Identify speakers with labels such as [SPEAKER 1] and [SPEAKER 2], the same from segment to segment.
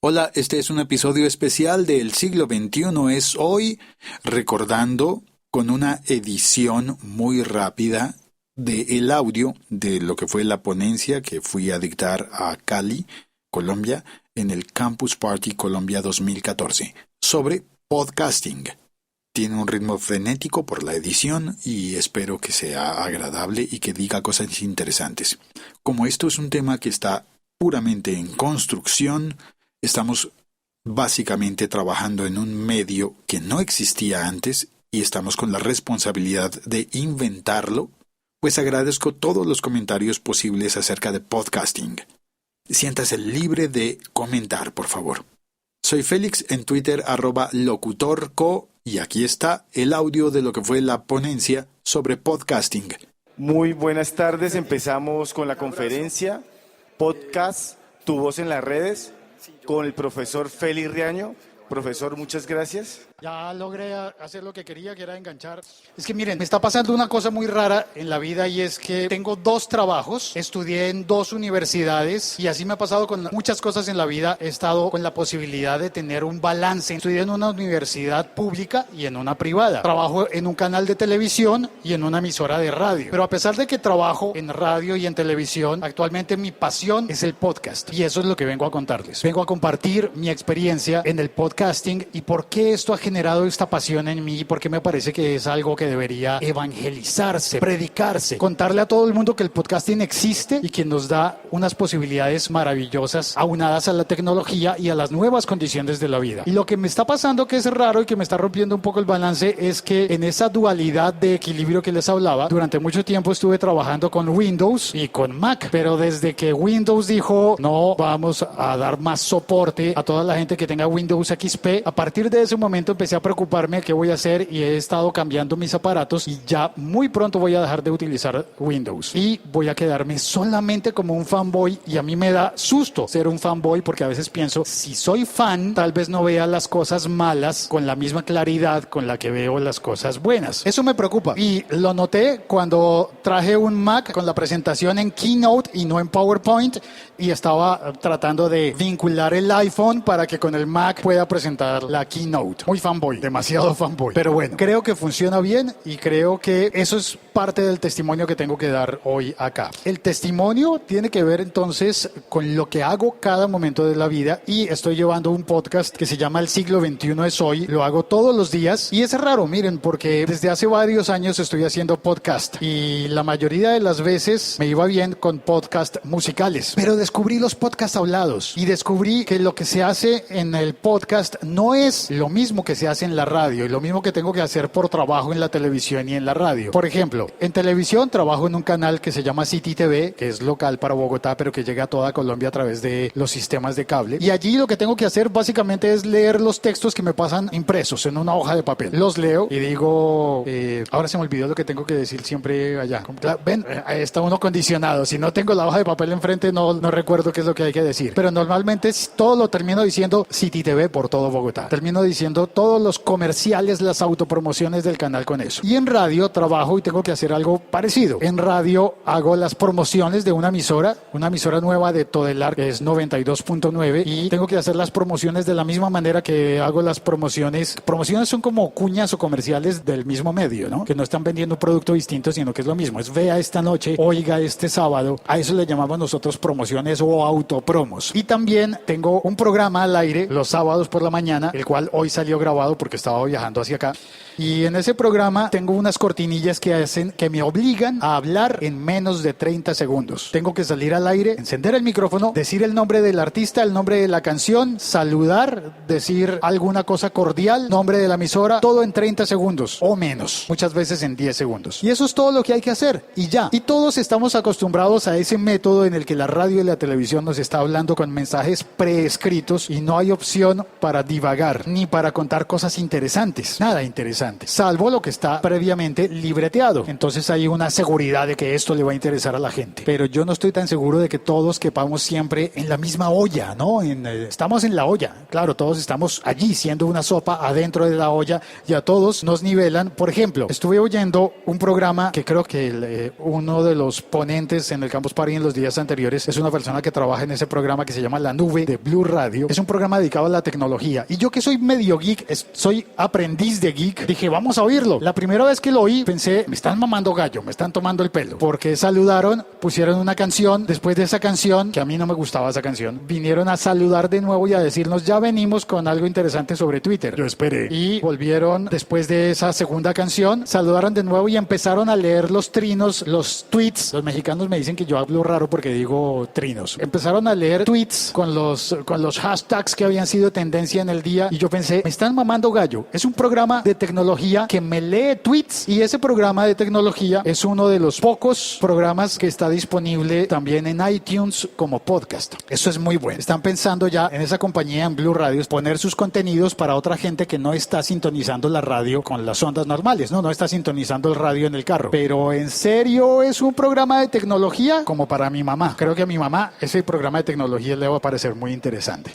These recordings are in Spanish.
[SPEAKER 1] Hola, este es un episodio especial de El siglo XXI es hoy, recordando con una edición muy rápida del audio de lo que fue la ponencia que fui a dictar a Cali, Colombia, en el Campus Party Colombia 2014, sobre podcasting. Tiene un ritmo frenético por la edición y espero que sea agradable y que diga cosas interesantes. Como esto es un tema que está puramente en construcción, estamos básicamente trabajando en un medio que no existía antes y estamos con la responsabilidad de inventarlo, pues agradezco todos los comentarios posibles acerca de podcasting. Siéntase libre de comentar, por favor. Soy Félix en Twitter @locutorco y aquí está el audio de lo que fue la ponencia sobre podcasting.
[SPEAKER 2] Muy buenas tardes, empezamos con la conferencia Podcast, tu voz en las redes, con el profesor Félix Riaño. Profesor, muchas gracias.
[SPEAKER 3] Ya logré hacer lo que quería, que era enganchar. Es que miren, me está pasando una cosa muy rara en la vida y es que tengo 2 trabajos, estudié en 2 universidades y así me ha pasado con muchas cosas en la vida. He estado con la posibilidad de tener un balance. Estudié en una universidad pública y en una privada. Trabajo en un canal de televisión y en una emisora de radio. Pero a pesar de que trabajo en radio y en televisión, actualmente mi pasión es el podcast y eso es lo que vengo a contarles. Vengo a compartir mi experiencia en el podcasting y por qué esto ha generado esta pasión en mí, porque me parece que es algo que debería evangelizarse, predicarse, contarle a todo el mundo que el podcasting existe y que nos da unas posibilidades maravillosas aunadas a la tecnología y a las nuevas condiciones de la vida. Y lo que me está pasando, que es raro y que me está rompiendo un poco el balance, es que en esa dualidad de equilibrio que les hablaba, durante mucho tiempo estuve trabajando con Windows y con Mac, pero desde que Windows dijo no vamos a dar más soporte a toda la gente que tenga Windows XP, a partir de ese momento empecé a preocuparme qué voy a hacer y he estado cambiando mis aparatos y ya muy pronto voy a dejar de utilizar Windows y voy a quedarme solamente como un fanboy. Y a mí me da susto ser un fanboy porque a veces pienso, si soy fan, tal vez no vea las cosas malas con la misma claridad con la que veo las cosas buenas. Eso me preocupa y lo noté cuando traje un Mac con la presentación en Keynote y no en PowerPoint y estaba tratando de vincular el iPhone para que con el Mac pueda presentar la Keynote. Muy fanboy, demasiado fanboy. Pero bueno, creo que funciona bien y creo que eso es parte del testimonio que tengo que dar hoy acá. El testimonio tiene que ver entonces con lo que hago cada momento de la vida y estoy llevando un podcast que se llama El siglo XXI es hoy. Lo hago todos los días y es raro, miren, porque desde hace varios años estoy haciendo podcast y la mayoría de las veces me iba bien con podcast musicales. Pero descubrí los podcasts hablados y descubrí que lo que se hace en el podcast no es lo mismo que se hace en la radio y lo mismo que tengo que hacer por trabajo en la televisión y en la radio. Por ejemplo, en televisión trabajo en un canal que se llama City TV, que es local para Bogotá, pero que llega a toda Colombia a través de los sistemas de cable. Y allí lo que tengo que hacer básicamente es leer los textos que me pasan impresos en una hoja de papel. Los leo y digo, ahora se me olvidó lo que tengo que decir siempre allá. Ven, ahí está uno condicionado. Si no tengo la hoja de papel enfrente, no recuerdo qué es lo que hay que decir. Pero normalmente todo lo termino diciendo City TV por todo Bogotá. Termino diciendo todos los comerciales, las autopromociones del canal con eso. Y en radio trabajo y tengo que hacer algo parecido. En radio hago las promociones de una emisora nueva de Todelar, que es 92.9, y tengo que hacer las promociones de la misma manera que hago las promociones. Promociones son como cuñas o comerciales del mismo medio, ¿no? Que no están vendiendo un producto distinto, sino que es lo mismo. Es vea esta noche, oiga este sábado. A eso le llamamos nosotros promociones o autopromos. Y también tengo un programa al aire los sábados por la mañana, el cual hoy salió grabado porque estaba viajando hacia acá. Y en ese programa tengo unas cortinillas que me obligan a hablar en menos de 30 segundos. Tengo que salir al aire, encender el micrófono, decir el nombre del artista, el nombre de la canción, saludar, decir alguna cosa cordial, nombre de la emisora, todo en 30 segundos o menos, muchas veces en 10 segundos. Y eso es todo lo que hay que hacer y ya. Y todos estamos acostumbrados a ese método en el que la radio y la televisión nos está hablando con mensajes preescritos y no hay opción para divagar ni para contar cosas interesantes, nada interesantes, salvo lo que está previamente libreteado. Entonces hay una seguridad de que esto le va a interesar a la gente. Pero yo no estoy tan seguro de que todos quepamos siempre en la misma olla, ¿no? Estamos en la olla, claro, todos estamos allí siendo una sopa adentro de la olla y a todos nos nivelan. Por ejemplo, estuve oyendo un programa que creo que uno de los ponentes en el Campus Party en los días anteriores es una persona que trabaja en ese programa que se llama La Nube de Blue Radio. Es un programa dedicado a la tecnología. Y yo que soy medio geek, soy aprendiz de geek, dije, vamos a oírlo. La primera vez que lo oí, pensé, me están mamando gallo, me están tomando el pelo. Porque saludaron, pusieron una canción, después de esa canción, que a mí no me gustaba esa canción, vinieron a saludar de nuevo y a decirnos, ya venimos con algo interesante sobre Twitter. Yo esperé. Y volvieron, después de esa segunda canción, saludaron de nuevo y empezaron a leer los trinos, los tweets. Los mexicanos me dicen que yo hablo raro porque digo trinos. Empezaron a leer tweets con los hashtags que habían sido tendencia en el día y yo pensé, me están mamando gallo. Es un programa de tecnología que me lee tweets y ese programa de tecnología es uno de los pocos programas que está disponible también en iTunes como podcast. Eso es muy bueno. Están pensando ya en esa compañía, en Blue Radio, poner sus contenidos para otra gente que no está sintonizando la radio con las ondas normales, no está sintonizando el radio en el carro. Pero en serio es un programa de tecnología como para mi mamá. Creo que a mi mamá ese programa de tecnología le va a parecer muy interesante.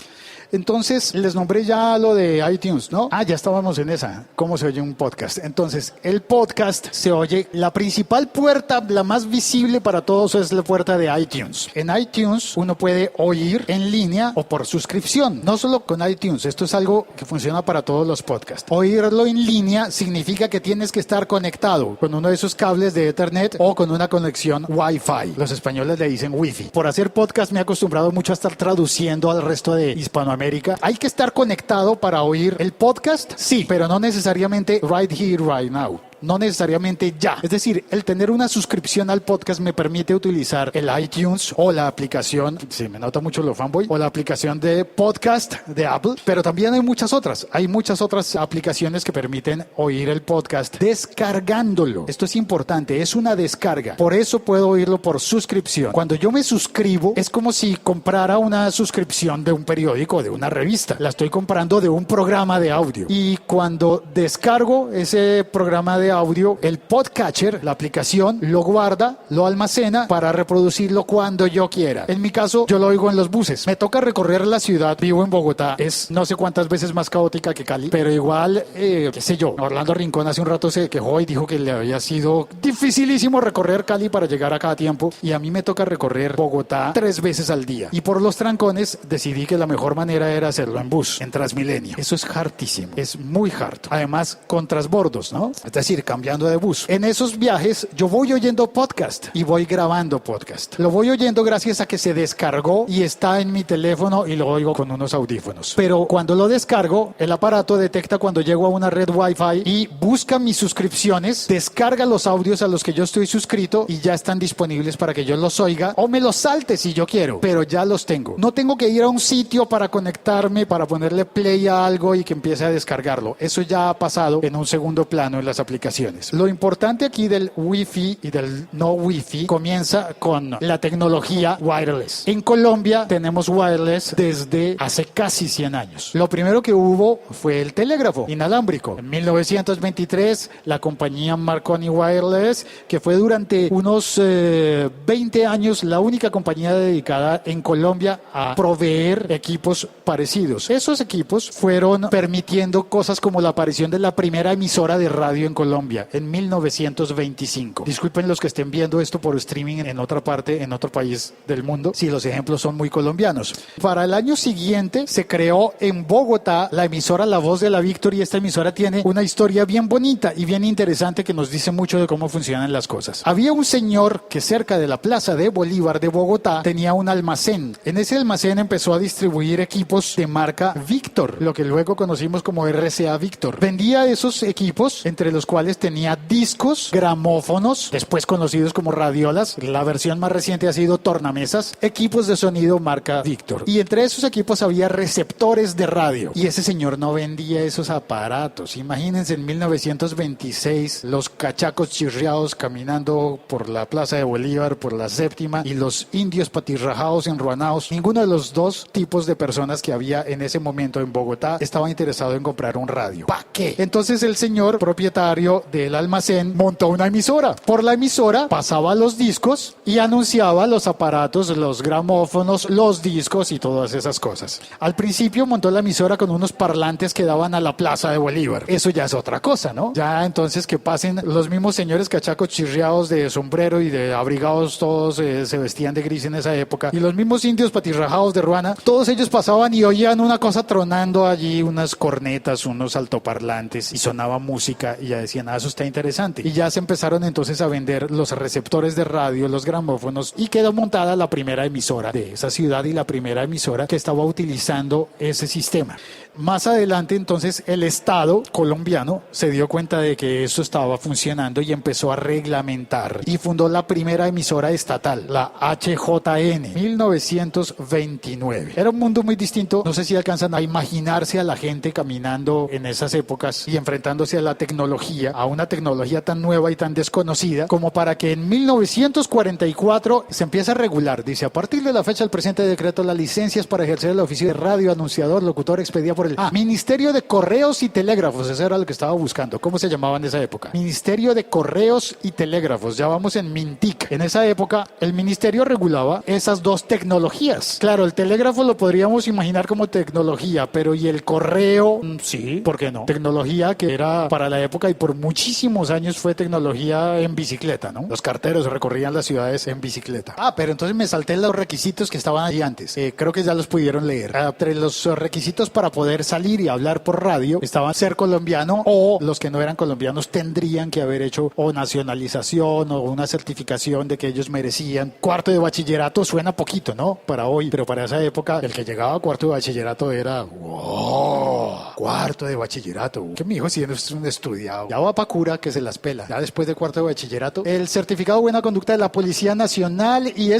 [SPEAKER 3] Entonces, les nombré ya lo de iTunes, ¿no? Ya estábamos en esa. ¿Cómo se oye un podcast? Entonces, el podcast se oye, la principal puerta, la más visible para todos es la puerta de iTunes. En iTunes uno puede oír en línea o por suscripción. No solo con iTunes, esto es algo que funciona para todos los podcasts. Oírlo en línea significa que tienes que estar conectado con uno de esos cables de Ethernet o con una conexión Wi-Fi. Los españoles le dicen Wi-Fi. Por hacer podcast me he acostumbrado mucho a estar traduciendo al resto de Hispanoamérica. ¿Hay que estar conectado para oír el podcast? Sí, pero no necesariamente right here, right now. No necesariamente ya. Es decir, el tener una suscripción al podcast me permite utilizar el iTunes o la aplicación, sí, me nota mucho lo fanboy, o la aplicación de podcast de Apple, pero también hay muchas otras. Hay muchas otras aplicaciones que permiten oír el podcast descargándolo. Esto es importante, es una descarga. Por eso puedo oírlo por suscripción. Cuando yo me suscribo, es como si comprara una suscripción de un periódico, de una revista. La estoy comprando de un programa de audio. Y cuando descargo ese programa de audio, el podcatcher, la aplicación, lo guarda, lo almacena para reproducirlo cuando yo quiera. En mi caso, yo lo oigo en los buses. Me toca recorrer la ciudad, vivo en Bogotá, es no sé cuántas veces más caótica que Cali, pero igual, qué sé yo, Orlando Rincón hace un rato se quejó y dijo que le había sido dificilísimo recorrer Cali para llegar acá a tiempo, y a mí me toca recorrer Bogotá 3 veces al día. Y por los trancones decidí que la mejor manera era hacerlo en bus, en Transmilenio. Eso es hartísimo, es muy harto. Además, con transbordos, ¿no? Es decir, cambiando de bus. En esos viajes yo voy oyendo podcast y voy grabando podcast. Lo voy oyendo gracias a que se descargó y está en mi teléfono y lo oigo con unos audífonos. Pero cuando lo descargo, el aparato detecta cuando llego a una red Wi-Fi y busca mis suscripciones, descarga los audios a los que yo estoy suscrito y ya están disponibles para que yo los oiga o me los salte si yo quiero, pero ya los tengo. No tengo que ir a un sitio para conectarme, para ponerle play a algo y que empiece a descargarlo. Eso ya ha pasado en un segundo plano en las aplicaciones. Lo importante aquí del Wi-Fi y del no Wi-Fi comienza con la tecnología wireless. En Colombia tenemos wireless desde hace casi 100 años. Lo primero que hubo fue el telégrafo inalámbrico. En 1923, la compañía Marconi Wireless, que fue durante unos 20 años la única compañía dedicada en Colombia a proveer equipos parecidos. Esos equipos fueron permitiendo cosas como la aparición de la primera emisora de radio en Colombia en 1925. Disculpen los que estén viendo esto por streaming en otra parte, en otro país del mundo, si los ejemplos son muy colombianos. Para el año siguiente se creó en Bogotá la emisora La Voz de la Victoria, y esta emisora tiene una historia bien bonita y bien interesante que nos dice mucho de cómo funcionan las cosas. Había un señor que cerca de la Plaza de Bolívar de Bogotá tenía un almacén. En ese almacén empezó a distribuir equipos de marca Victor, lo que luego conocimos como RCA Victor. Vendía esos equipos, entre los cuales cuales tenía discos, gramófonos, después conocidos como radiolas. La versión más reciente ha sido tornamesas, equipos de sonido marca Victor. Y entre esos equipos había receptores de radio. Y ese señor no vendía esos aparatos. Imagínense en 1926 los cachacos chirriados caminando por la Plaza de Bolívar, por la Séptima, y los indios patirrajados, enruanados. Ninguno de los dos tipos de personas que había en ese momento en Bogotá estaba interesado en comprar un radio. ¿Para qué? Entonces el señor propietario del almacén montó una emisora. Por la emisora pasaba los discos y anunciaba los aparatos, los gramófonos, los discos y todas esas cosas. Al principio montó la emisora con unos parlantes que daban a la Plaza de Bolívar. Eso ya es otra cosa, ¿no? Ya entonces que pasen los mismos señores cachacos chirriados de sombrero y de abrigados, todos se vestían de gris en esa época, y los mismos indios patirrajados de ruana, todos ellos pasaban y oían una cosa tronando allí, unas cornetas, unos altoparlantes, y sonaba música, y ya decían, eso está interesante. Y ya se empezaron entonces a vender los receptores de radio, los gramófonos, y quedó montada la primera emisora de esa ciudad y la primera emisora que estaba utilizando ese sistema. Más adelante, entonces, el Estado colombiano se dio cuenta de que eso estaba funcionando y empezó a reglamentar y fundó la primera emisora estatal, la HJN, 1929. Era un mundo muy distinto. No sé si alcanzan a imaginarse a la gente caminando en esas épocas y enfrentándose a la tecnología, a una tecnología tan nueva y tan desconocida, como para que en 1944 se empiece a regular. Dice, a partir de la fecha del presente decreto, las licencias para ejercer el oficio de radio, anunciador, locutor, expedida por el Ministerio de Correos y Telégrafos. Eso era lo que estaba buscando. ¿Cómo se llamaba en esa época? Ministerio de Correos y Telégrafos. Ya vamos en MINTIC. En esa época, el ministerio regulaba esas dos tecnologías. Claro, el telégrafo lo podríamos imaginar como tecnología, pero ¿y el correo? Sí, ¿por qué no? Tecnología que era para la época y por muchísimos años fue tecnología en bicicleta, ¿no? Los carteros recorrían las ciudades en bicicleta. Pero entonces me salté los requisitos que estaban ahí antes. Creo que ya los pudieron leer. Entre los requisitos para poder salir y hablar por radio estaban ser colombiano, o los que no eran colombianos tendrían que haber hecho o nacionalización o una certificación de que ellos merecían. Cuarto de bachillerato suena poquito, ¿no? Para hoy, pero para esa época el que llegaba a cuarto de bachillerato era wow, cuarto de bachillerato. Que mi hijo sí es un estudiado. Ya va pa' cura que se las pela. Ya después de cuarto de bachillerato, el certificado de buena conducta de la Policía Nacional, y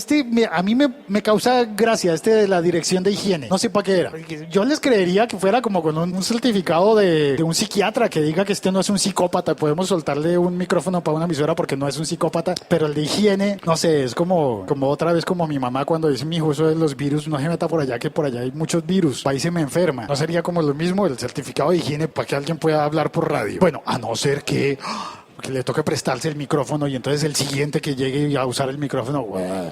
[SPEAKER 3] a mí me causa gracia, de la Dirección de Higiene. No sé para qué era. Yo les creería que fuera como con un certificado de un psiquiatra que diga que no es un psicópata. Podemos soltarle un micrófono para una emisora porque no es un psicópata, pero el de higiene, no sé, es como otra vez como mi mamá cuando dice, mi hijo, eso de los virus, no se meta por allá, que por allá hay muchos virus, ahí se me enferma. ¿No sería como lo mismo el certificado de higiene para que alguien pueda hablar por radio? Bueno, a no ser que le toque prestarse el micrófono y entonces el siguiente que llegue a usar el micrófono,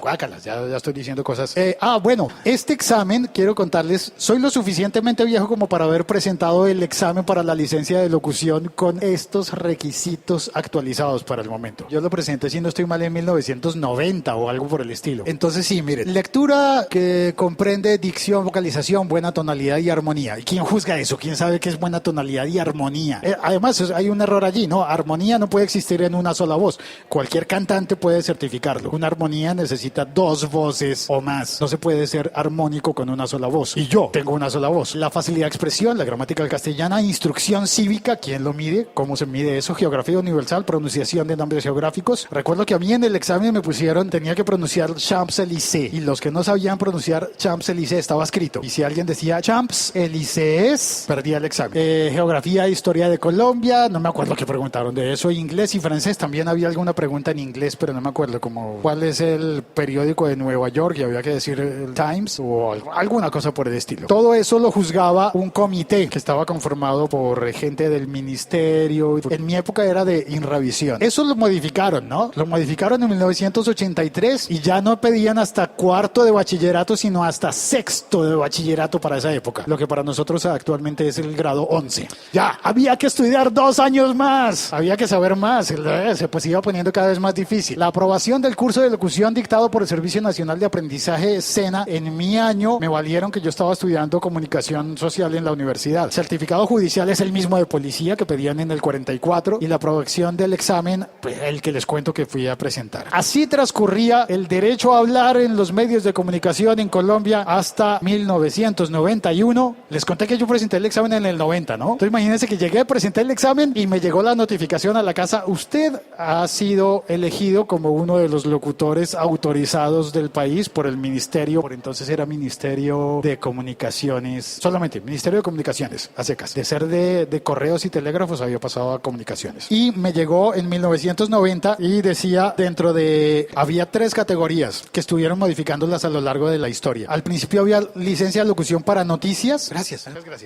[SPEAKER 3] guácalas, ya estoy diciendo cosas. Bueno, este examen, quiero contarles, soy lo suficientemente viejo como para haber presentado el examen para la licencia de locución con estos requisitos actualizados para el momento. Yo lo presenté, si no estoy mal, en 1990 o algo por el estilo. Entonces sí, miren, lectura que comprende dicción, vocalización, buena tonalidad y armonía. ¿Y quién juzga eso? ¿Quién sabe qué es buena tonalidad y armonía? Además, hay un error allí, ¿no? Armonía no puede existir en una sola voz. Cualquier cantante puede certificarlo. Una armonía necesita dos voces o más. No se puede ser armónico con una sola voz. Y yo tengo una sola voz. La facilidad de expresión, la gramática castellana, instrucción cívica, ¿quién lo mide? ¿Cómo se mide eso? Geografía universal, pronunciación de nombres geográficos. Recuerdo que a mí en el examen me pusieron, tenía que pronunciar Champs-Élysées, y los que no sabían pronunciar Champs-Élysées estaba escrito. Y si alguien decía Champs-Élysées, perdía el examen. Geografía, historia de Colombia, no me acuerdo qué preguntaron de eso. Inglés y francés, también había alguna pregunta en inglés, pero no me acuerdo, como cuál es el periódico de Nueva York, y había que decir el Times o alguna cosa por el estilo. Todo eso lo juzgaba un comité que estaba conformado por gente del ministerio. En mi época era de Inravisión. Eso lo modificaron, ¿no? Lo modificaron en 1983 y ya no pedían hasta cuarto de bachillerato, sino hasta sexto de bachillerato para esa época, lo que para nosotros actualmente es el grado 11. Ya, había que estudiar 2 años más, había que saber más, se pues iba poniendo cada vez más difícil. La aprobación del curso de locución dictado por el Servicio Nacional de Aprendizaje SENA en mi año me valieron que yo estaba estudiando comunicación social en la universidad. El certificado judicial es el mismo de policía que pedían en el 44, y la aprobación del examen, pues, el que les cuento que fui a presentar. Así transcurría el derecho a hablar en los medios de comunicación en Colombia hasta 1991. Les conté que yo presenté el examen en el 90, ¿no? Entonces imagínense que llegué, presenté el examen y me llegó la notificación a la casa. Usted ha sido elegido como uno de los locutores autorizados del país por el ministerio, por entonces era Ministerio de Comunicaciones, solamente Ministerio de Comunicaciones, a secas. De ser de correos y telégrafos había pasado a comunicaciones. Y me llegó en 1990 y decía había 3 categorías que estuvieron modificándolas a lo largo de la historia. Al principio había licencia de locución para noticias. Gracias.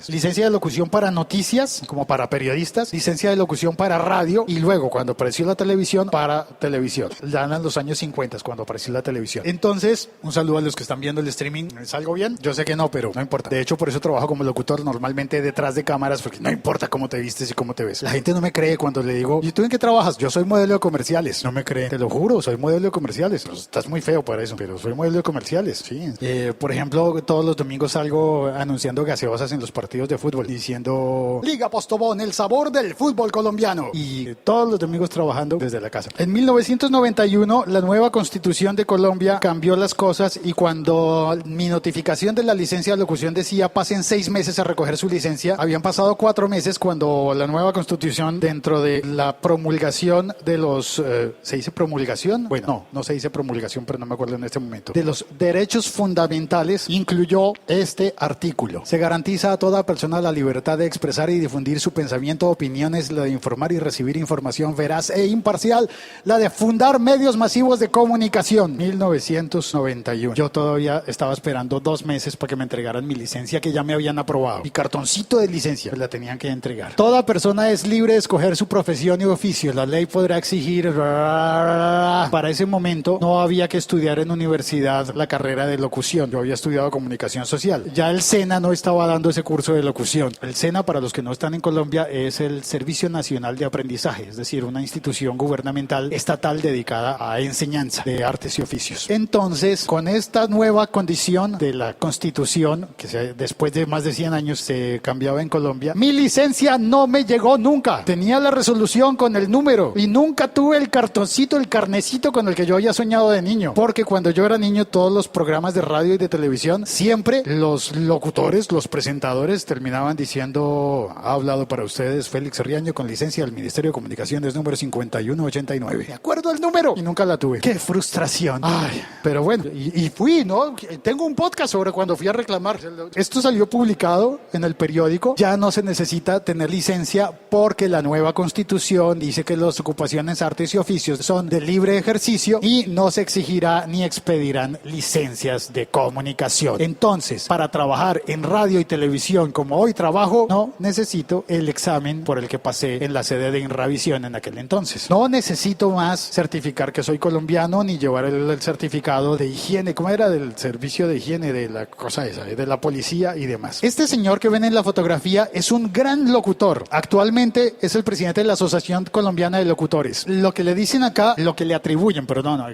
[SPEAKER 3] Licencia de locución para noticias, como para periodistas. Licencia de locución para radio. Y luego, cuando apareció la televisión, para televisión. Ya en los años 50 cuando apareció la televisión. Entonces, un saludo a los que están viendo el streaming. ¿Salgo bien? Yo sé que no, pero no importa. De hecho, por eso trabajo como locutor normalmente detrás de cámaras, porque no importa cómo te vistes y cómo te ves. La gente no me cree cuando le digo, ¿y tú en qué trabajas? Yo soy modelo de comerciales. No me cree. Te lo juro, soy modelo de comerciales. Pues, estás muy feo para eso, pero soy modelo de comerciales, sí. Por ejemplo, todos los domingos salgo anunciando gaseosas en los partidos de fútbol, diciendo Liga Postobón, el sabor del fútbol colombiano. Y todos los domingos trabajando desde la casa. En 1991, la nueva Constitución de Colombia cambió las cosas y cuando mi notificación de la licencia de locución decía pasen 6 meses a recoger su licencia, habían pasado 4 meses cuando la nueva Constitución, dentro de la promulgación de los... ¿se dice promulgación? Bueno, no se dice promulgación, pero no me acuerdo en este momento. De los derechos fundamentales, incluyó este artículo. Se garantiza a toda persona la libertad de expresar y difundir su pensamiento, opiniones, la de informar y recibir información veraz e imparcial, la de fundar medios masivos de comunicación. 1991. Yo todavía estaba esperando 2 meses para que me entregaran mi licencia que ya me habían aprobado. Mi cartoncito de licencia, pues la tenían que entregar. Toda persona es libre de escoger su profesión y oficio. La ley podrá exigir... Para ese momento no había que estudiar en universidad la carrera de locución. Yo había estudiado comunicación social. Ya el SENA no estaba dando ese curso de locución. El SENA, para los que no están en Colombia, es el Servicio Nacional de Aprendizaje, es decir, una institución gubernamental estatal dedicada a enseñanza de artes y oficios. Entonces, con esta nueva condición de la Constitución, que después de más de 100 años se cambiaba en Colombia, mi licencia no me llegó nunca. Tenía la resolución con el número y nunca tuve el cartoncito, el carnecito con el que yo había soñado de niño. Porque cuando yo era niño, todos los programas de radio y de televisión, siempre los locutores, los presentadores terminaban diciendo, ha hablado para ustedes Félix Riaño con licencia del Ministerio de Comunicaciones número 5189. Me acuerdo el número y nunca la tuve. ¡Qué frustración! Ay, pero bueno, y fui, ¿no? Tengo un podcast sobre cuando fui a reclamar. Esto salió publicado en el periódico. Ya no se necesita tener licencia porque la nueva Constitución dice que las ocupaciones, artes y oficios son de libre ejercicio y no se exigirá ni expedirán licencias de comunicación. Entonces, para trabajar en radio y televisión como hoy trabajo, no necesito el examen por el que pasé en la sede de Inravisión en aquel entonces. No necesito más certificar que soy colombiano ni llevar el certificado de higiene, ¿cómo era? Del servicio de higiene, de la cosa esa, de la policía y demás. Este señor que ven en la fotografía es un gran locutor. Actualmente es el presidente de la Asociación Colombiana de Locutores. Lo que le dicen acá, lo que le atribuyen,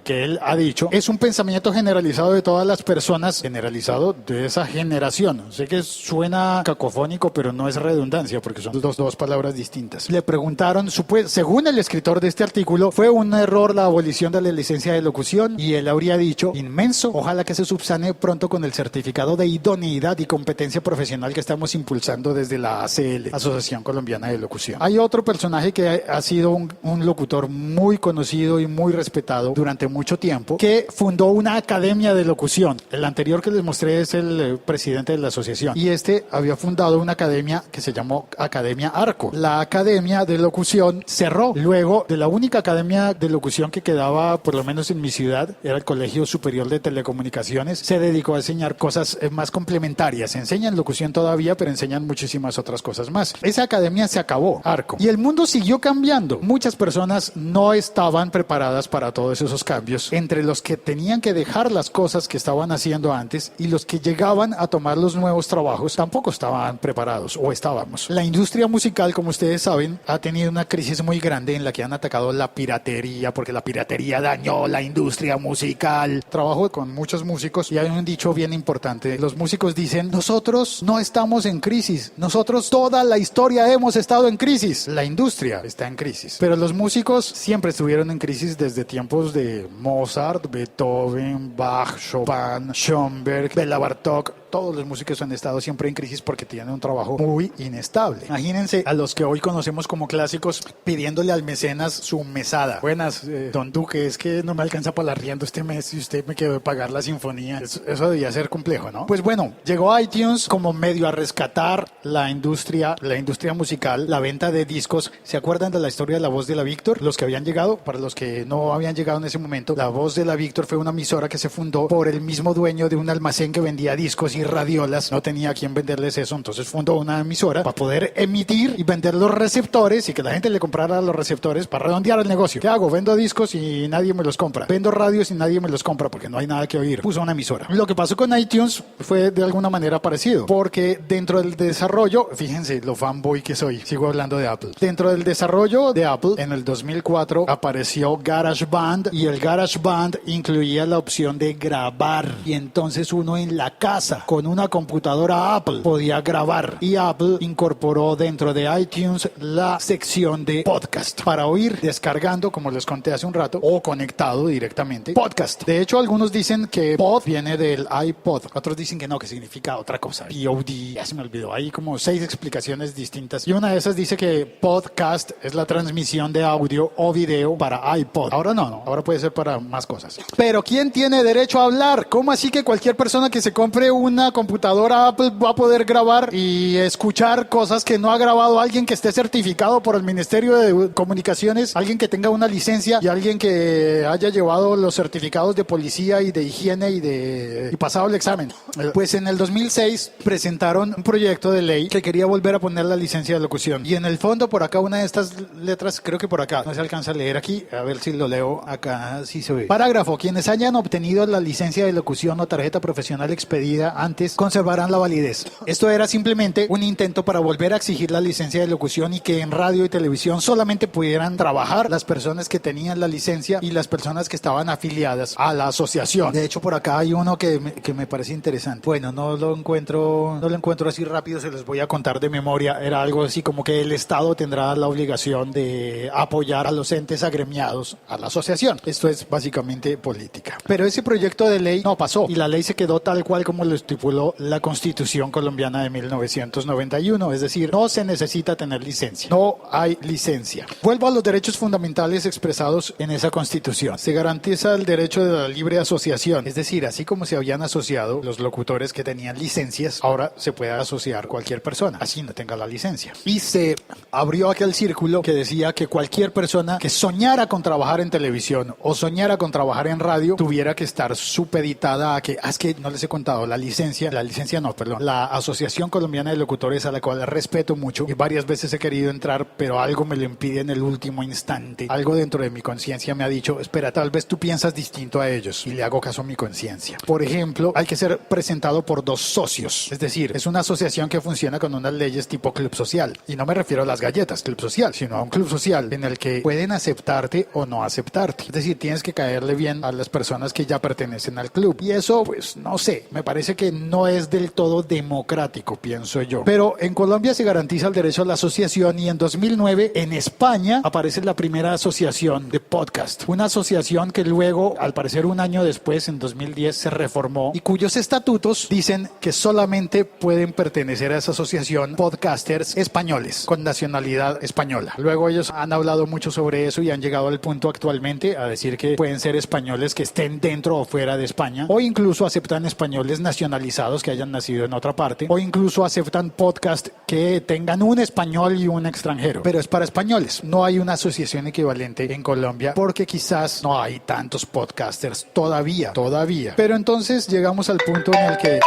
[SPEAKER 3] que él ha dicho, es un pensamiento generalizado de todas las personas, generalizado de esa generación. Sé que suena cacofónico, pero no es redundancia, porque son dos palabras distintas. Le preguntaron, según el escritor de este artículo, fue un error la abolición de la licencia de locución, y él habría dicho, inmenso, ojalá que se subsane pronto con el certificado de idoneidad y competencia profesional que estamos impulsando desde la ACL, Asociación Colombiana de Locución. Hay otro personaje que ha sido un locutor muy conocido y muy respetado durante mucho tiempo, que fundó una academia de locución. El anterior que les mostré es el presidente de la asociación, y este había fundado una academia que se llamó Academia Arco. La academia de locución cerró. Luego, de la única academia de locución que quedaba, por lo menos en mi ciudad, era el Colegio Superior de Telecomunicaciones. Se dedicó a enseñar cosas más complementarias. Enseñan locución todavía, pero enseñan muchísimas otras cosas más. Esa academia se acabó, Arco. Y el mundo siguió cambiando. Muchas personas no estaban preparadas para todos esos cambios, entre los que tenían que dejar las cosas que estaban haciendo antes y los que llegaban a tomar los nuevos trabajos tampoco estaban preparados, o estábamos. La industria musical, como ustedes saben, ha tenido una crisis muy grande en la que han atacado la piratería, porque la piratería dañó la industria musical. Trabajo con muchos músicos y hay un dicho bien importante. Los músicos dicen, nosotros no estamos en crisis, nosotros toda la historia hemos estado en crisis. La industria está en crisis, pero los músicos siempre estuvieron en crisis desde tiempos de Mozart, Beethoven, Bach, Chopin, Schoenberg, Bela Bartók. todos los músicos han estado siempre en crisis porque tienen un trabajo muy inestable. Imagínense a los que hoy conocemos como clásicos pidiéndole al mecenas su mesada. Buenas, don Duque, es que no me alcanza para el arriendo este mes y usted me quedó de pagar la sinfonía. Eso debía ser complejo, ¿no? Pues bueno, llegó iTunes como medio a rescatar la industria musical, la venta de discos. ¿Se acuerdan de la historia de La Voz de la Víctor? Los que habían llegado, para los que no habían llegado en ese momento, La Voz de la Víctor fue una emisora que se fundó por el mismo dueño de un almacén que vendía discos y radiolas. No tenía a quién venderles eso, entonces fundó una emisora para poder emitir y vender los receptores y que la gente le comprara los receptores para redondear el negocio. ¿Qué hago? Vendo discos y nadie me los compra. Vendo radios y nadie me los compra porque no hay nada que oír. Puso una emisora. Lo que pasó con iTunes fue de alguna manera parecido, porque dentro del desarrollo, fíjense lo fanboy que soy, sigo hablando de Apple. Dentro del desarrollo de Apple, en el 2004 apareció GarageBand y el GarageBand incluía la opción de grabar y entonces uno en la casa con una computadora Apple podía grabar y Apple incorporó dentro de iTunes la sección de podcast para oír descargando, como les conté hace un rato, o conectado directamente podcast. De hecho, algunos dicen que pod viene del iPod, otros dicen que no, que significa otra cosa, POD, ya se me olvidó, hay como 6 explicaciones distintas y una de esas dice que podcast es la transmisión de audio o video para iPod. Ahora no, ahora puede ser para más cosas. Pero ¿quién tiene derecho a hablar? ¿Cómo así que cualquier persona que se compre una computadora Apple va a poder grabar y escuchar cosas que no ha grabado alguien que esté certificado por el Ministerio de Comunicaciones, alguien que tenga una licencia y alguien que haya llevado los certificados de policía y de higiene y pasado el examen? Pues en el 2006 presentaron un proyecto de ley que quería volver a poner la licencia de locución y en el fondo por acá una de estas letras, creo que por acá, no se alcanza a leer aquí, a ver si lo leo acá, sí se ve. Parágrafo: quienes hayan obtenido la licencia de locución o tarjeta profesional expedida antes conservarán la validez. Esto era simplemente un intento para volver a exigir la licencia de locución y que en radio y televisión solamente pudieran trabajar las personas que tenían la licencia y las personas que estaban afiliadas a la asociación. De hecho, por acá hay uno que me parece interesante. Bueno, no lo encuentro así rápido, se los voy a contar de memoria. Era algo así como que el Estado tendrá la obligación de apoyar a los entes agremiados a la asociación. Esto es básicamente política. Pero ese proyecto de ley no pasó y la ley se quedó tal cual como lo estipuló la Constitución colombiana de 1991, es decir, no se necesita tener licencia. No hay licencia. Vuelvo a los derechos fundamentales expresados en esa Constitución. Se garantiza el derecho de la libre asociación, es decir, así como se habían asociado los locutores que tenían licencias, ahora se puede asociar cualquier persona, así no tenga la licencia. Y se abrió aquel círculo que decía que cualquier persona que soñara con trabajar en televisión o soñara con trabajar en radio tuviera que estar supeditada a que, es que no les he contado, la Asociación Colombiana de Locutores, a la cual respeto mucho y varias veces he querido entrar, pero algo me lo impide en el último instante. Algo dentro de mi conciencia me ha dicho, espera, tal vez tú piensas distinto a ellos, y le hago caso a mi conciencia. Por ejemplo, hay que ser presentado por 2 socios, es decir, es una asociación que funciona con unas leyes tipo club social, y no me refiero a las galletas, club social, sino a un club social en el que pueden aceptarte o no aceptarte. Es decir, tienes que caerle bien a las personas que ya pertenecen al club. Y eso, pues, no sé, me parece que no es del todo democrático, pienso yo. Pero en Colombia se garantiza el derecho a la asociación y en 2009 en España aparece la primera asociación de podcast. Una asociación que luego, al parecer un año después, en 2010, se reformó y cuyos estatutos dicen que solamente pueden pertenecer a esa asociación podcasters españoles con nacionalidad española. Luego ellos han hablado mucho sobre eso y han llegado al punto actualmente a decir que pueden ser españoles que estén dentro o fuera de España, o incluso aceptan españoles nacionalizados que hayan nacido en otra parte, o incluso aceptan podcast que tengan un español y un extranjero, pero es para españoles. No hay una asociación equivalente en Colombia porque quizás no hay tantos podcasters todavía. Pero entonces llegamos al punto en el que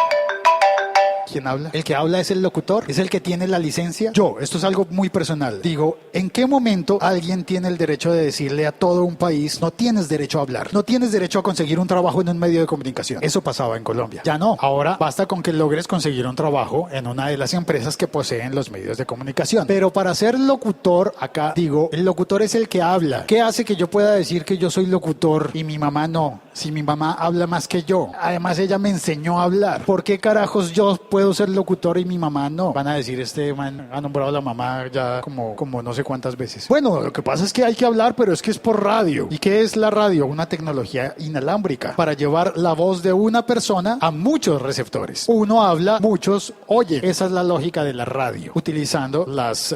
[SPEAKER 3] ¿quién habla? ¿El que habla es el locutor? ¿Es el que tiene la licencia? Yo, esto es algo muy personal. Digo, ¿en qué momento alguien tiene el derecho de decirle a todo un país, no tienes derecho a hablar, no tienes derecho a conseguir un trabajo en un medio de comunicación? Eso pasaba en Colombia. Ya no. Ahora basta con que logres conseguir un trabajo en una de las empresas que poseen los medios de comunicación. Pero para ser locutor, acá digo, el locutor es el que habla. ¿Qué hace que yo pueda decir que yo soy locutor y mi mamá no? si mi mamá habla más que yo? Además, ella me enseñó a hablar. ¿Por qué carajos yo puedo ser locutor y mi mamá no? Van a decir, este man ha nombrado a la mamá ya como no sé cuántas veces. Bueno, lo que pasa es que hay que hablar, pero es que es por radio. ¿Y qué es la radio? Una tecnología inalámbrica para llevar la voz de una persona a muchos receptores. Uno habla, muchos oyen. Esa es la lógica de la radio, utilizando las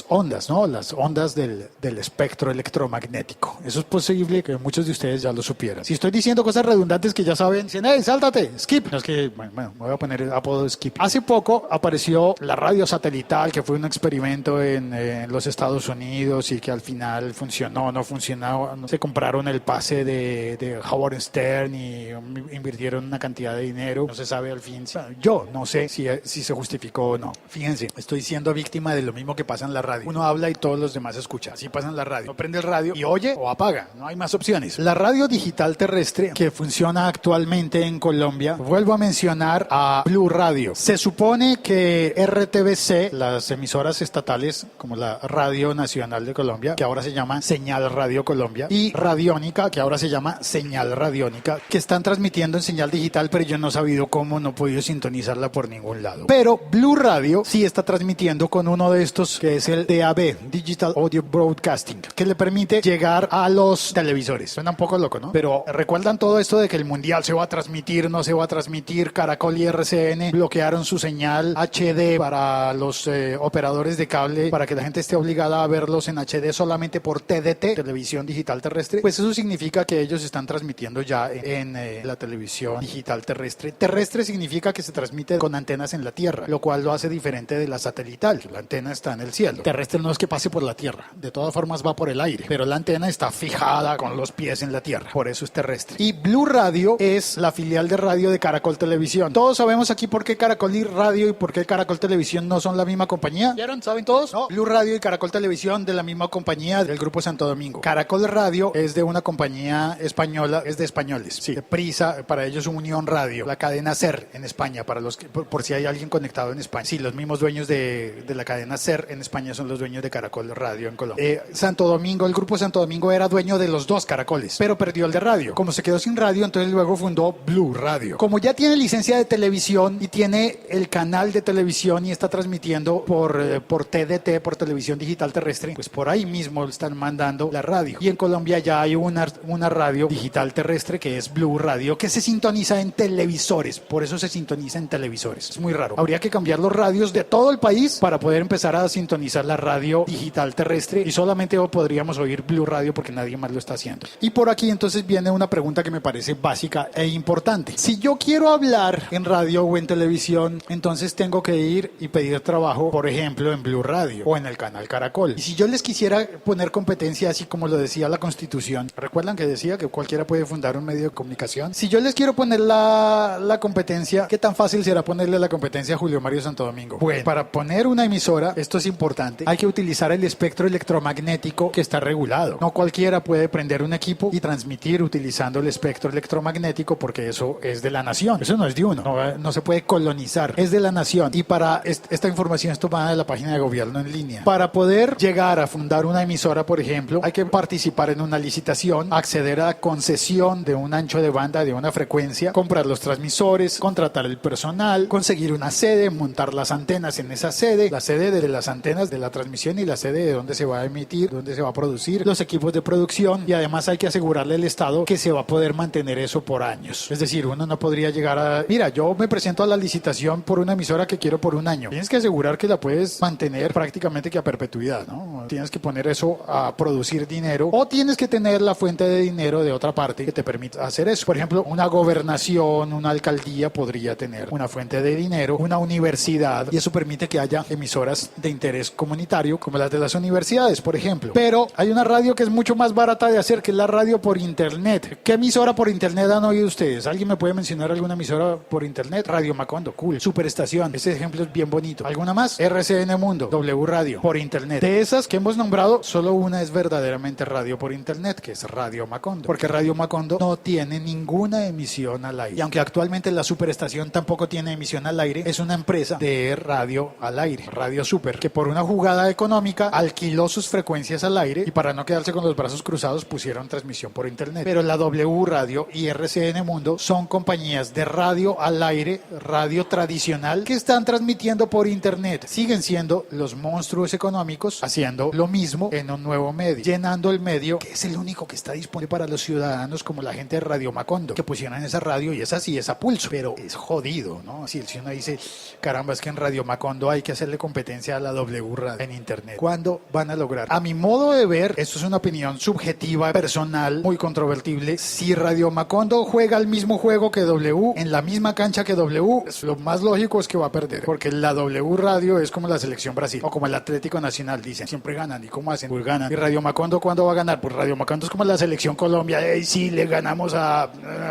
[SPEAKER 3] ondas, ¿no? Las ondas del espectro electromagnético. Eso es posible que muchos de ustedes ya lo supieran. Si estoy diciendo cosas redundantes que ya saben, dicen, hey, sáltate, skip. No es que, bueno, me voy a poner el apodo de skip. Hace poco apareció la radio satelital, que fue un experimento en los Estados Unidos y que al final funcionó, no funcionó. Se compraron el pase de Howard Stern y invirtieron una cantidad de dinero. No se sabe al fin. Yo no sé si se justificó o no. Fíjense, estoy siendo víctima de lo mismo que pasa en la radio. Uno habla y todos los demás escuchan. Así pasa en la radio. Uno prende el radio y oye o apaga. No hay más opciones. La radio digital terrestre que funciona actualmente en Colombia, vuelvo a mencionar a Blue Radio. Se supone que RTBC, las emisoras estatales como la Radio Nacional de Colombia, que ahora se llama Señal Radio Colombia, y Radiónica, que ahora se llama Señal Radiónica, que están transmitiendo en señal digital, pero yo no he sabido cómo, no he podido sintonizarla por ningún lado. Pero Blue Radio sí está transmitiendo con uno de estos, que es el DAB, Digital Audio Broadcasting, que le permite llegar a los televisores. Suena un poco loco, ¿no? Pero recuerdan todo esto de que el Mundial se va a transmitir, no se va a transmitir. Caracol y RCN bloquearon su señal HD para los operadores de cable, para que la gente esté obligada a verlos en HD solamente por TDT, televisión digital terrestre. Pues eso significa que ellos están transmitiendo ya en la televisión digital terrestre. Terrestre significa que se transmite con antenas en la Tierra, lo cual lo hace diferente de la satelital. La antena está en el cielo. Terrestre no es que pase por la Tierra, de todas formas va por el aire, pero la antena está fijada con los pies en la Tierra, por eso es terrestre. Y Blue Radio es la filial de radio de Caracol Televisión. Todos sabemos aquí por qué Caracol y Radio y por qué Caracol Televisión no son la misma compañía. ¿Vieron? ¿Saben todos? No. Blue Radio y Caracol Televisión de la misma compañía del Grupo Santo Domingo. Caracol Radio es de una compañía española, es de españoles. Sí. De Prisa, para ellos Unión Radio, la cadena SER en España, para los que, por si hay alguien conectado en España. Sí, los mismos dueños de la cadena SER en España son los dueños de Caracol Radio en Colombia. Santo Domingo, el Grupo Santo Domingo era dueño de los dos Caracoles, pero perdió el de radio. Como se quedó sin radio, entonces luego fundó Blue Radio. Como ya tiene licencia de televisión y tiene el canal de televisión y está transmitiendo por TDT, por televisión digital terrestre, pues por ahí mismo están mandando la radio. Y en Colombia ya hay una radio digital terrestre que es Blue Radio, que se sintoniza en televisores. Por eso se sintoniza en televisores. Es muy raro. Habría que cambiar los radios de todo el país para poder empezar a sintonizar la radio digital terrestre y solamente podríamos oír Blue Radio porque nadie más lo está haciendo. Y por aquí entonces viene una pregunta que me parece básica e importante. Si yo quiero hablar en radio o en televisión, entonces tengo que ir y pedir trabajo, por ejemplo, en Blue Radio o en el canal Caracol. Y si yo les quisiera poner competencia, así como lo decía la Constitución, ¿recuerdan que decía que cualquiera puede fundar un medio de comunicación? Si yo les quiero poner la competencia, ¿qué tan fácil será ponerle la competencia a Julio Mario Santo Domingo? Bueno, para poner una emisora, esto es importante, hay que utilizar el espectro electromagnético que está regulado. No cualquiera puede prender un equipo y transmitir utilizando el espectro electromagnético porque eso es de la nación. Eso no es de uno. No se puede colonizar. Es de la nación. Y para esta información es tomada de la página de gobierno en línea. Para poder llegar a fundar una emisora, por ejemplo, hay que participar en una licitación, acceder a la concesión de un ancho de banda, de una frecuencia, comprar los transmisores, contratar el personal, conseguir una sede, montar las antenas en esa sede, la sede de las antenas de la transmisión y la sede de donde se va a emitir, donde se va a producir, los equipos de producción, y además hay que asegurarle al Estado que se va a poder mantener eso por años. Es decir, uno no podría llegar a, mira, yo me presento a la licitación por una emisora que quiero por un año. Tienes que asegurar que la puedes mantener prácticamente que a perpetuidad, ¿no? Tienes que poner eso a producir dinero o tienes que tener la fuente de dinero de otra parte que te permita hacer eso. Por ejemplo, una gobernación, una alcaldía podría tener una fuente de dinero, una universidad, y eso permite que haya emisoras de interés comunitario como las de las universidades, por ejemplo. Pero hay una radio que es mucho más barata de hacer, que es la radio por internet. ¿Qué emisora por internet han oído ustedes? ¿Alguien me puede mencionar alguna emisora por internet? Radio Macondo, cool. Superestación, ese ejemplo es bien bonito. ¿Alguna más? RCN Mundo, W Radio, por internet. De esas que hemos nombrado, solo una es verdaderamente radio por internet, que es Radio Macondo, porque Radio Macondo no tiene ninguna emisión al aire. Y aunque actualmente la Superestación tampoco tiene emisión al aire, es una empresa de radio al aire, Radio Super, que por una jugada económica alquiló sus frecuencias al aire y para no quedarse con los brazos cruzados pusieron transmisión por internet. Pero la W Radio y RCN Mundo son compañías de radio al aire, radio tradicional, que están transmitiendo por internet. Siguen siendo los monstruos económicos haciendo lo mismo en un nuevo medio, llenando el medio que es el único que está disponible para los ciudadanos, como la gente de Radio Macondo, que pusieron esa radio y es así, es a pulso, pero es jodido, ¿no? Si uno dice, caramba, es que en Radio Macondo hay que hacerle competencia a la W Radio en internet. ¿Cuándo van a lograr? A mi modo de ver, esto es una opinión subjetiva, personal, muy controvertible. Si Radio Macondo juega el mismo juego que W, en la misma cancha que W, lo más lógico es que va a perder, porque la W Radio es como la selección Brasil, o como el Atlético Nacional, dicen, siempre ganan. ¿Y cómo hacen? Pues ganan. ¿Y Radio Macondo cuándo va a ganar? Pues Radio Macondo es como la selección Colombia, sí, le ganamos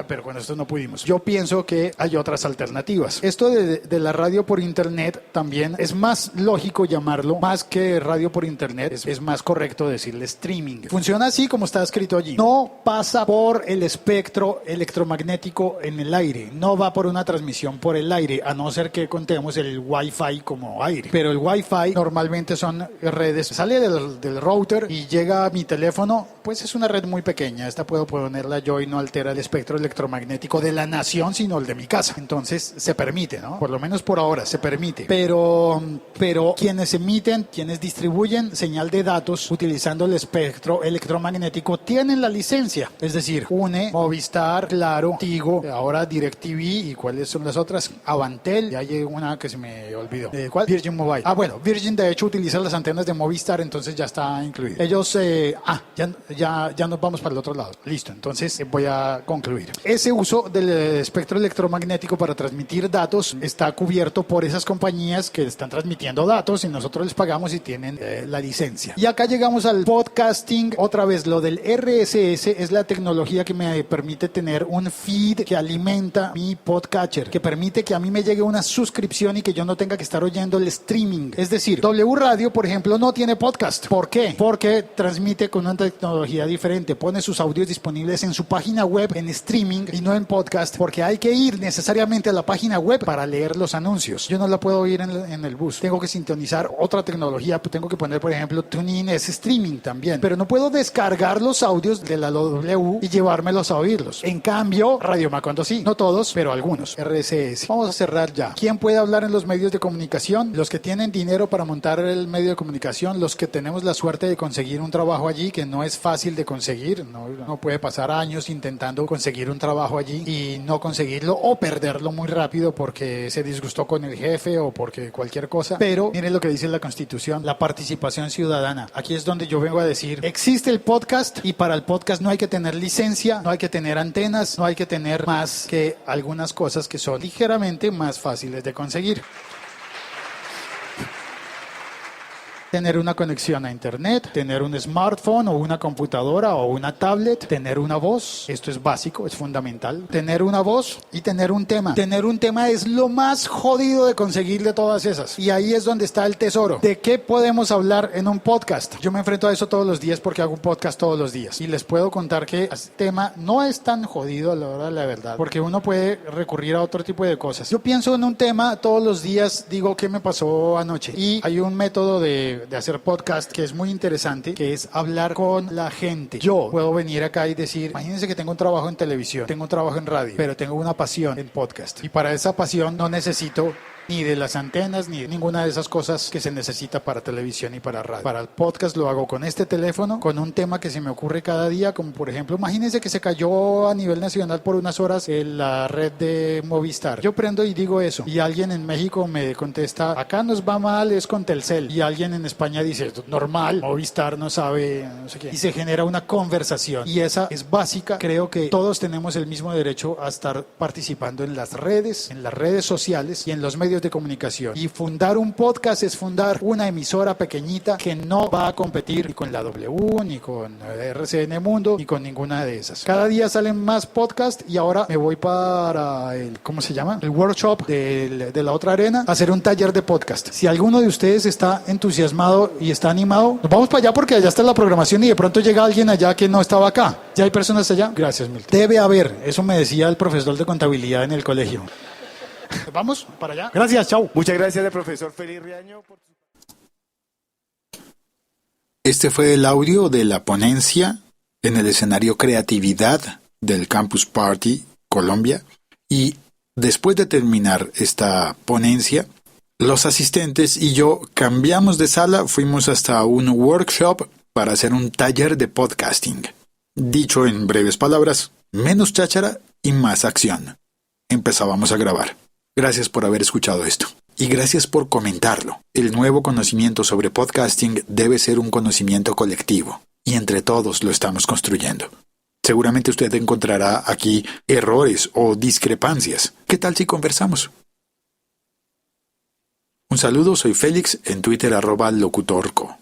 [SPEAKER 3] pero con esto no pudimos. Yo pienso que hay otras alternativas. Esto de la radio por internet también es más lógico llamarlo, más que radio por internet, es más correcto decirle streaming. Funciona así como está escrito allí. No pasa por el espectro electromagnético en el aire, no va por una transmisión por el aire, a no ser que contemos el Wi-Fi como aire. Pero el Wi-Fi normalmente son redes, sale del router y llega a mi teléfono, pues es una red muy pequeña. Esta puedo ponerla yo y no altera el espectro electromagnético de la nación, sino el de mi casa. Entonces se permite, ¿no? Por lo menos por ahora se permite. Pero quienes emiten, quienes distribuyen señal de datos utilizando el espectro electromagnético tienen la licencia. Es decir, UNE, Movistar, Claro, Tigo, ahora DirecTV y ¿cuáles son las otras? Avantel, ya hay una que se me olvidó. ¿Cuál? Virgin Mobile. Bueno, Virgin de hecho utiliza las antenas de Movistar, entonces ya está incluido. Ellos, ya nos vamos para el otro lado. Listo, entonces voy a concluir. Ese uso del espectro electromagnético para transmitir datos está cubierto por esas compañías que están transmitiendo datos y nosotros les pagamos y tienen la licencia. Y acá llegamos al podcasting. Otra vez, lo del RSS es la tecnología que me permite tener un feed que alimenta mi podcatcher, que permite que a mí me llegue una suscripción y que yo no tenga que estar oyendo el streaming. Es decir, W Radio, por ejemplo, no tiene podcast. ¿Por qué? Porque transmite con una tecnología diferente. Pone sus audios disponibles en su página web en streaming y no en podcast, porque hay que ir necesariamente a la página web para leer los anuncios. Yo no la puedo oír en el bus. Tengo que sintonizar otra tecnología. Tengo que poner, por ejemplo, TuneIn, es streaming también. Pero no puedo descargar los audios de la W y llevármelos a oírlos. En cambio, Radio Macondo sí. No todos, pero algunos. RSS. Vamos a cerrar ya. ¿Quién puede hablar en los medios de comunicación? Los que tienen dinero para montar el medio de comunicación, los que tenemos la suerte de conseguir un trabajo allí, que no es fácil de conseguir. No puede pasar años intentando conseguir un trabajo allí y no conseguirlo o perderlo muy rápido porque se disgustó con el jefe o porque cualquier cosa. Pero miren lo que dice la Constitución, la participación ciudadana. Aquí es donde yo vengo a decir, existe el podcast y para el podcast no hay que tener licencia, no hay que tener antenas, no hay que tener más que algunas cosas que son ligeramente más fáciles de conseguir. Tener una conexión a internet, tener un smartphone o una computadora o una tablet, tener una voz, esto es básico, es fundamental, tener una voz y tener un tema. Tener un tema es lo más jodido de conseguir de todas esas y ahí es donde está el tesoro. ¿De qué podemos hablar en un podcast? Yo me enfrento a eso todos los días porque hago un podcast todos los días y les puedo contar que el tema no es tan jodido a la hora de la verdad, porque uno puede recurrir a otro tipo de cosas. Yo pienso en un tema todos los días, digo qué me pasó anoche y hay un método de hacer podcast que es muy interesante, que es hablar con la gente. Yo puedo venir acá y decir, imagínense que tengo un trabajo en televisión, tengo un trabajo en radio, pero tengo una pasión en podcast y para esa pasión no necesito ni de las antenas, ni de ninguna de esas cosas que se necesita para televisión y para radio. Para el podcast lo hago con este teléfono, con un tema que se me ocurre cada día, como por ejemplo, imagínense que se cayó a nivel nacional por unas horas en la red de Movistar. Yo prendo y digo eso, y alguien en México me contesta, acá nos va mal, es con Telcel. Y alguien en España dice, normal, Movistar no sabe, no sé qué. Y se genera una conversación, y esa es básica. Creo que todos tenemos el mismo derecho a estar participando en las redes sociales y en los medios de comunicación. Y fundar un podcast es fundar una emisora pequeñita que no va a competir ni con la W, ni con RCN Mundo, ni con ninguna de esas. Cada día salen más podcasts y ahora me voy para el, ¿cómo se llama? El workshop de la otra arena a hacer un taller de podcast. Si alguno de ustedes está entusiasmado y está animado, nos vamos para allá porque allá está la programación y de pronto llega alguien allá que no estaba acá. ¿Ya hay personas allá? Gracias, Milton. Debe haber, eso me decía el profesor de contabilidad en el colegio. Vamos para allá. Gracias, chao.
[SPEAKER 2] Muchas gracias al profesor Félix Riaño.
[SPEAKER 1] Este fue el audio de la ponencia en el escenario Creatividad del Campus Party Colombia, y después de terminar esta ponencia, los asistentes y yo cambiamos de sala, fuimos hasta un workshop para hacer un taller de podcasting. Dicho en breves palabras, menos cháchara y más acción. Empezábamos a grabar. Gracias por haber escuchado esto. Y gracias por comentarlo. El nuevo conocimiento sobre podcasting debe ser un conocimiento colectivo. Y entre todos lo estamos construyendo. Seguramente usted encontrará aquí errores o discrepancias. ¿Qué tal si conversamos? Un saludo, soy Félix, en Twitter @locutorco.